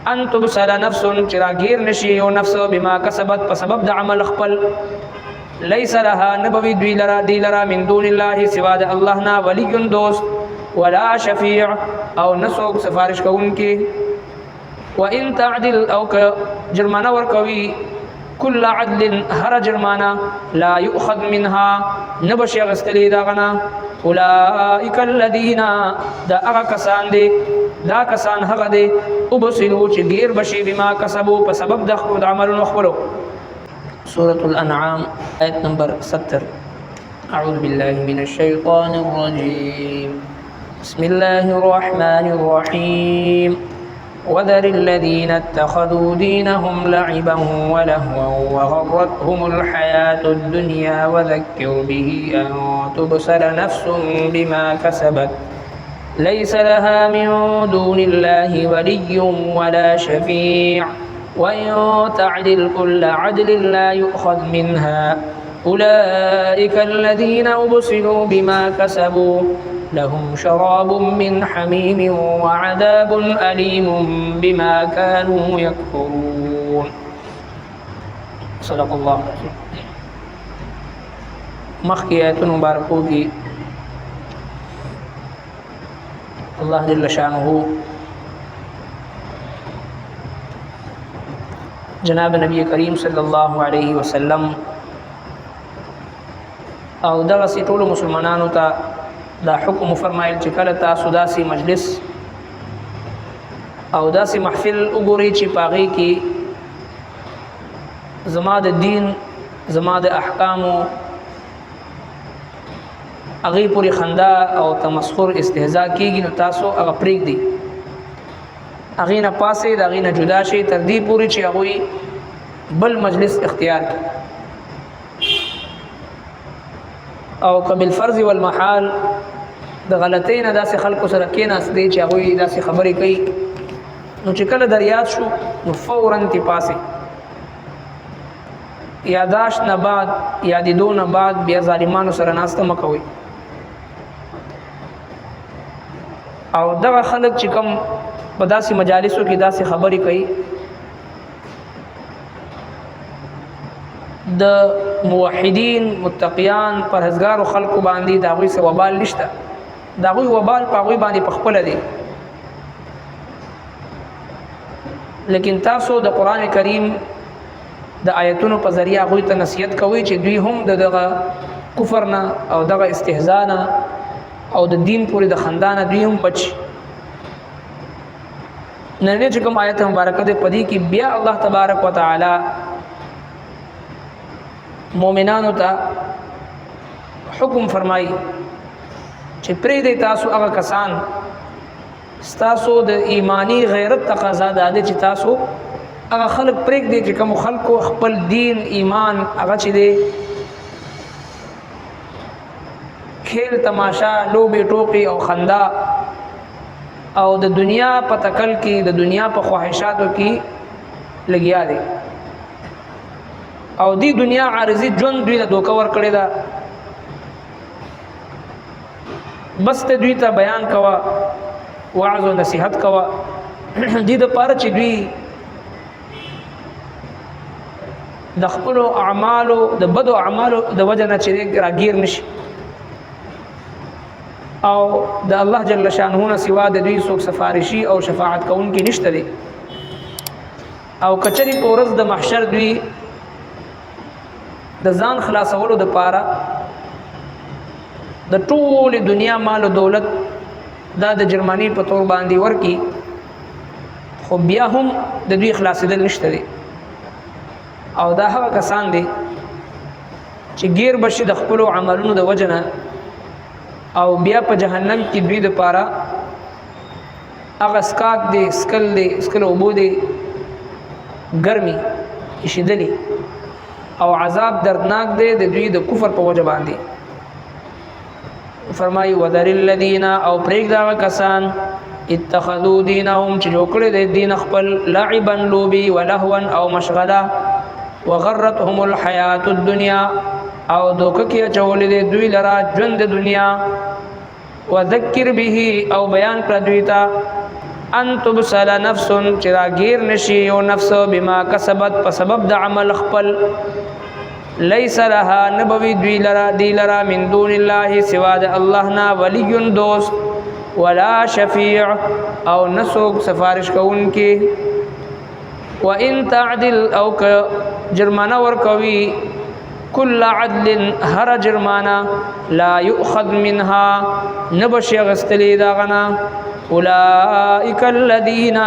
ان تبصر نفس چراغیر نشي او نفس بما کسبت په سبب د عمل خپل ليس لها نبوي دوی لرا من دون الله سوا د الله نا ولي دوست ولا شفيع او نسوک سفارش کوونکی وان تعدل او جرمانه ورکوي كل عدل هر جرمانه لا يؤخذ منها نبشي غستلي داغنا اولئك الذين دا کسان دي دا کسان هغه دي وبصلوا چې غیر بشي بما کسبوا په سبب د خپل عملونو خپلو. سورة الأنعام آية نمبر 70. أعوذ بالله من الشيطان الرجيم. بسم الله الرحمن الرحيم. وذر الذين اتخذوا دينهم لعبا ولهوا وغرتهم الحياة الدنيا وذكر به أن تبصر نفس بما كسبت ليس لها من دون الله ولي ولا شفيع وإن تعدل كل عدل لا يؤخذ منها أولئك الذين أبصروا بما كسبوا لهم شراب من حميم وعذاب أليم بما كانوا يكفرون. صدق الله العظيم. مخکې آیتونو مبارکو کې الله جل شانه جناب نبی کریم صلی الله علیه وسلم او دغه ټولو مسلمانانو ته دا حکم فرمایل چې کله تاسو داسې مجلس او داسې محفل وګورئ چې پاغې کې زما د دین زما د احکامو هغې پورې خندا او تمسخر استهزاء کېږي نو تاسو هغه پرېږدئ هغې نه پاسې د هغې نه جدا شئ تر دې پورې چې هغوی بل مجلس اختیار کړي او که بالفرض والمحال د غلطۍ نه داسې خلکو سره کېناستئ چې هغوی داسې خبرې کوي نو چې کله در یاد شو نو فوراً ترې پاسئ یاداشت نه بعد یادېدو نه بعد بیا ظالمانو سره ناسته مه کوئ او دغه خلک چې کوم په داسې مجالسو کې داسې خبرې کوي د موحدین متقیان پرهیزګارو خلکو باندې د هغوی څه وبال نشته د هغوی وبال په هغوی باندې پخپله دی لیکن تاسو د قرآن کریم د آیتونو په ذریعه هغوی ته نصیحت کوئ چې دوی هم د دغه کفر نه او دغه استهزاء نه او د دین پورې د خندا نه دوی هم بچ نننی چې کوم آیت مبارکه ده په دې کې بیا الله تبارک وتعالی مؤمنانو ته حکم فرمایي چې پرېږدئ تاسو هغه کسان ستاسو د ایمانی غیرت تقاضا دا ده چې تاسو هغه خلک پرېږدئ چې کوم خلکو خپل دین ایمان هغه چې دی کھیل تماشا لوبې ټوکې او خندا او د دنیا په تکل کې د دنیا په خواهشاتو کې لګیا دی او دی دنیا عارضی ژوند دوی ته دوکه ورکړې ده بس ته دوی ته بیان کوه وعظ او نصیحت کوه دې دپاره چې دوی د خپلو اعمالو د بدو اعمالو د وجه نه چې راګیر نشي او د الله جل شانه نه سوا د دوی څوک سفارشي او شفاعت کوونکی نشته دی او کچری په ورځ د محشر دوی د ځان خلاصولو د پاره د ټول دنیا مال او دولت دا د جرمني په تور باندې ورکی خو بیا هم د دوی خلاصېدل نشته دی او دا هغه کسان دي چې غیر بشي د خپل عملونو د وجنه او بیا په جهنم کې دوی د پاره هغه سکاک دی سکل اوبو دی ګرمي شیدلی او عذاب دردناک دی د دوی د کفر په وجه باندې فرمایي وذر الذين او پرېږ دا کسان اتخذوا دینهم چې جوړ کړي د دین خپل لعبا لوبي ولهوا او مشغله وغرتهم الحیات الدنیا او دوکه کې چولې د دوی لرا ژوند د دنیا وذکر به او بیان کړ دوی ته ان تبصل نفس چې راګیر نشي یو نفس بما کسبت په سبب د عمل خپل ليس لها نبوي دوی لرا من دون الله سوا د الله نا ولی دوست ولا شفيع او نسوک سفارش کوونکی وان تعدل او جرمانه ورکوي كل عدل هر جرمانه لا يؤخذ منها نبشي غستلی داغنا اولئک الذین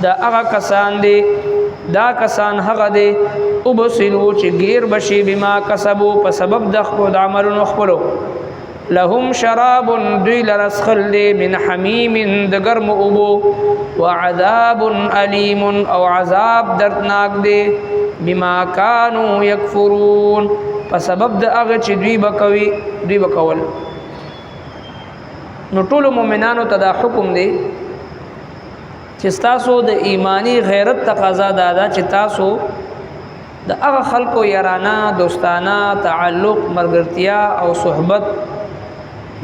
دا اغا کسان دی دا کسان هغه دی ابصلو چې غیر بشي بما کسبو په سبب د خپل عملونو خپلو لهم شراب دوی لرسخل دی من حمیم د ګرم اوبو وعذاب علیم او عذاب دردناک دی بما كانوا يكفرون په سبب د هغه چې دوی بکول نو ټول مؤمنانو ته دا حکم دی چې تاسو د ایمانی غیرت تقاضا دادا چې تاسو د هغه خلکو یارانه دوستانه تعلق مرګرتیا او صحبت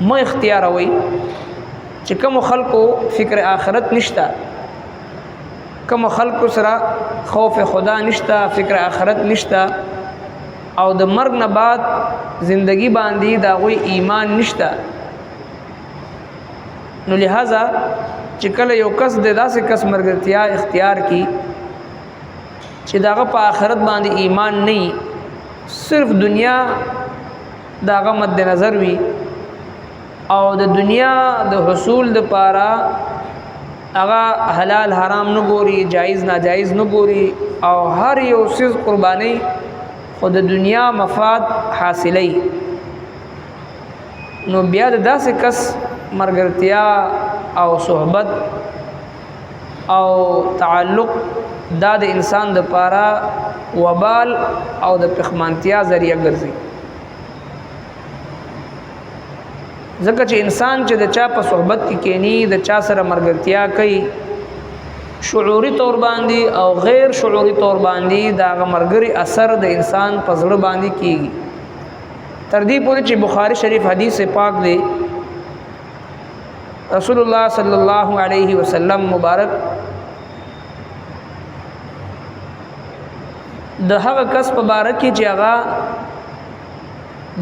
مو اختیاروي چې کوم خلکو فکر آخرت نشتا کوم خلکو سره خوف خدا نشتا فکر آخرت نشتا او د مرګ نه بعد زندگی باندې دا غوي ایمان نشتا نو لہذا چې کله یو کس د داسې کس مرګرتیا اختیار کی چې داغه په آخرت باندې ایمان نه صرف دنیا داغه مد نظر وي او د دنیا د حصول د پاره هغه حلال حرام نه ګوري جایز ناجایز نه ګوري او هر یو سیز قرباني خود د دنیا مفاد حاصلې نو بیا د داسې کس مرګرتیا او صحبت او تعلق دا د انسان د پاره وبال او د پخمانتیا ذریعہ ګرځي ځکه چې انسان چې د چا په صحبت کې کینی د چا سره مرګرتیا کوي شعوري طور باندې او غیر شعوري طور باندې دا مرګري اثر د انسان په زړه باندې کیږي تر دې پورې چې بخاری شریف حدیث پاک دی رسول الله صلی الله علیه وسلم مبارک د هغه کس په باره کې چې هغه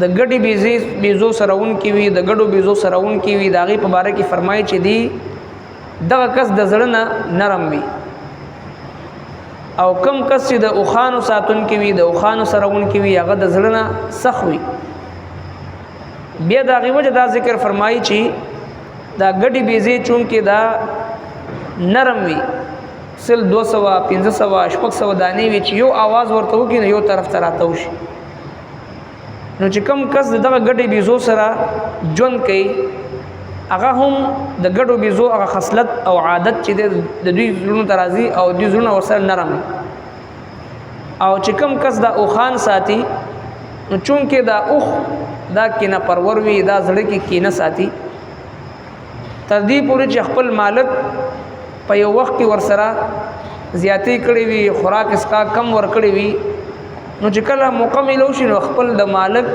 د ګډي بیزو سرون کی وی د ګډو بیزو سرون کی وی داغي په باره کې فرمایي چې دی دغه کس د زړه نه نرم وي او کم کس چې د اوخانو ساتون کی وی د اوخانو سرون کی وی هغه د زړه نه سخت وي بیا داغي وجه دا ذکر فرمایي چې دا ګډي بیزي چون کې دا نرم وي سل 200 500 600 دانی وی چې یو आवाज ورته وکړي یو طرف ته راته وشي نو چې کم کس دغه ګډي بیزو سره جون کوي هغه هم د ګډو بیزو هغه خصلت او عادت چې د دوی زړونو ترازی او دوی زړونو ورسره نرم او چې کم کس دا اوخان ساتي نو چون کې دا اوخ دا کینه پرور وي دا زړه کې کینه ساتي تر دې پورې چې خپل مالک په یو وخت کې ورسره زیاتی کړی وي خوراک اسکا کم ور کړی وي نو چې کله مکمل شي نو خپل د مالک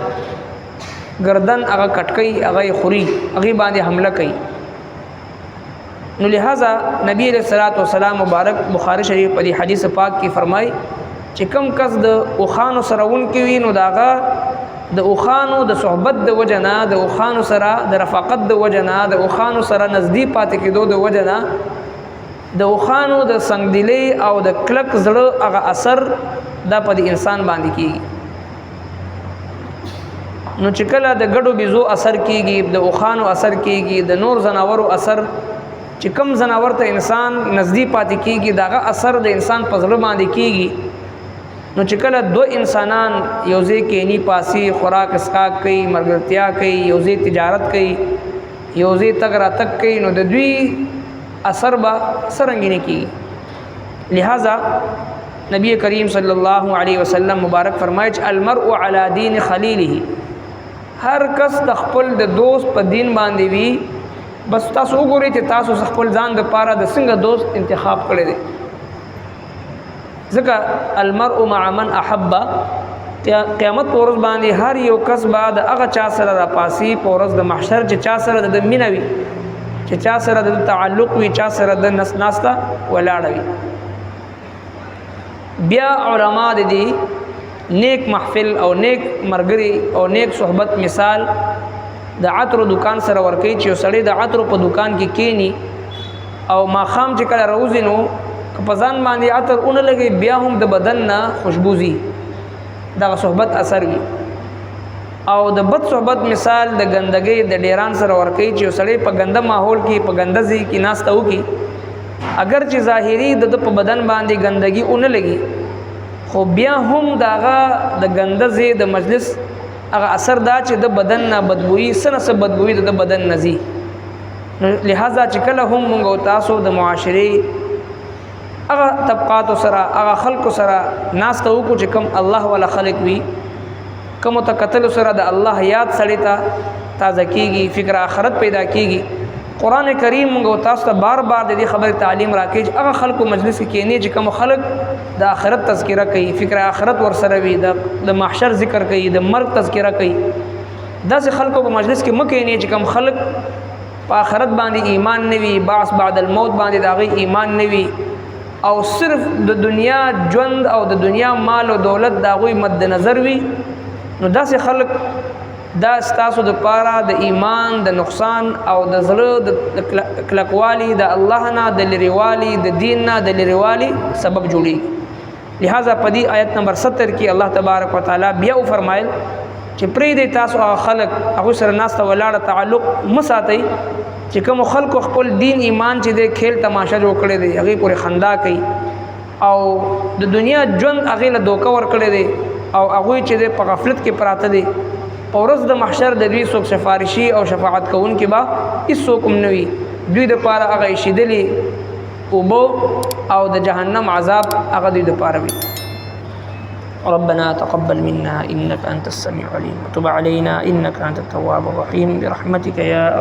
گردن هغه کټکې هغه خوري هغه باندې حمله کوي نو لہذا نبی علیہ الصلوۃ والسلام مبارک بخاری شریف په دې حدیث پاک کې فرمای چې کم کس د اوخانو سرون کې وي نو داغه د اوخانو د صحبت د وجنا د اوخانو سره د رفاقت د وجنا د اوخانو سره نزدیک پاتې کېدو د وجنا د اوخانو د سنگدلی او د کلک زړه هغه اثر دا په انسان باندې کیږي نو چې کله د ګډو بيزو اثر کیږي د اوخانو اثر کیږي د نور زناورو اثر چې کم زناور ته انسان نزدیک پاتې کیږي داغه اثر د انسان په زړه باندې کیږي نو چې کله دو انسانان یوځای کې نی پاسي خوراک اسکاک کوي مرګرتیا کوي یوځای تجارت کوي یوځای تک را تک کوي نو د دوی اثر با سرنګینه کیږي لہذا نبی کریم صلی الله علیه وسلم مبارک فرمایي چې المرء علی دین خلیله هر کس د خپل د دوست په دین باندې وي بس تاسو وګورئ چې تاسو خپل ځان د پاره د څنګه دوست انتخاب کړی دی ځکه المرء مع من احب قیامت پورز باندې هر یو کس بعد هغه چا سره را پاسي پورز د محشر چې چا سره د مینوي چې چا سره د تعلق وي، چا سره د ناسته ولاړه وي. بیا علما د دې نیک محفل او نیک مرګري او نیک صحبت مثال د عطر دکان سره ورکوي چې سړی د عطر په دکان کې کینی او ماخام چې کله روزي نو په ځان باندې عطر اون لګي، بیا هم د بدن نه خوشبوزي دغه صحبت اثر وي. او د بد صحبت مثال د ګندګۍ د ډیران سره ورکوي چې سړی په ګنده ماحول کې په ګنده ځای کې ناسته وکړي، اگر چې ظاهري د په بدن باندې ګندګي اون لګي، خو بیا هم دغه د ګنده ځای د مجلس هغه اثر دا چې د بدن نه بدبوئی سره بدبوئی د بدن نزي. لہذا چې کله هم موږ تاسو د معاشري هغه طبقات سره هغه خلق سره ناسته وکړو چې کم الله ولا خلق وي، کوم ته قتل سره د الله یاد سړی ته تازه کیږي، فکر آخرت پیدا کیږي. قران کریم موږ تاسو ته بار بار د دې خبرې تعلیم راکړي چې هغه خلکو مجلس کې کینی چې کوم خلک د آخرت تذکرہ کوي، فکر آخرت ور سره وي، د محشر ذکر کوي، د مرګ تذکرہ کوي. داسې خلکو په مجلس کې مکه نه چې کوم خلک په آخرت باندې ایمان نوي، بعث بعد الموت باندې داغي ایمان نوي، او صرف د دنیا ژوند او د دنیا مال او دولت داغوی مد نظر وي. نو داسې خلک دا ستاسو د پاره د ایمان د نقصان او د زړه د کلکوالي د الله نه د لریوالي د دین نه د لریوالي سبب جوړي. لہذا په دې آیت نمبر 70 کې الله تبارک وتعالى بیا فرمایل چې پرې دې تاسو هغه خلک هغه سره ناسته ولاړه تعلق مساتئ چې کوم خلکو خپل دین ایمان چې د کھیل تماشا جوړ کړي دي، هغه پورې خندا کوي او د دنیا ژوند هغه له دوکه ور کړي دي او هغه چې په غفلت کې پراته دي. ورځ د محشر د دوی څوک سفارشي او شفاعت کوونکي به هیڅوک هم نه وي، دوی دپاره هغه ایښېدلي اوبه او د جهنم عذاب هغه دوی دپاره وي. ربنا تقبل منا إنك أنت السميع العليم وتب علينا إنك أنت التواب الرحيم برحمتك يا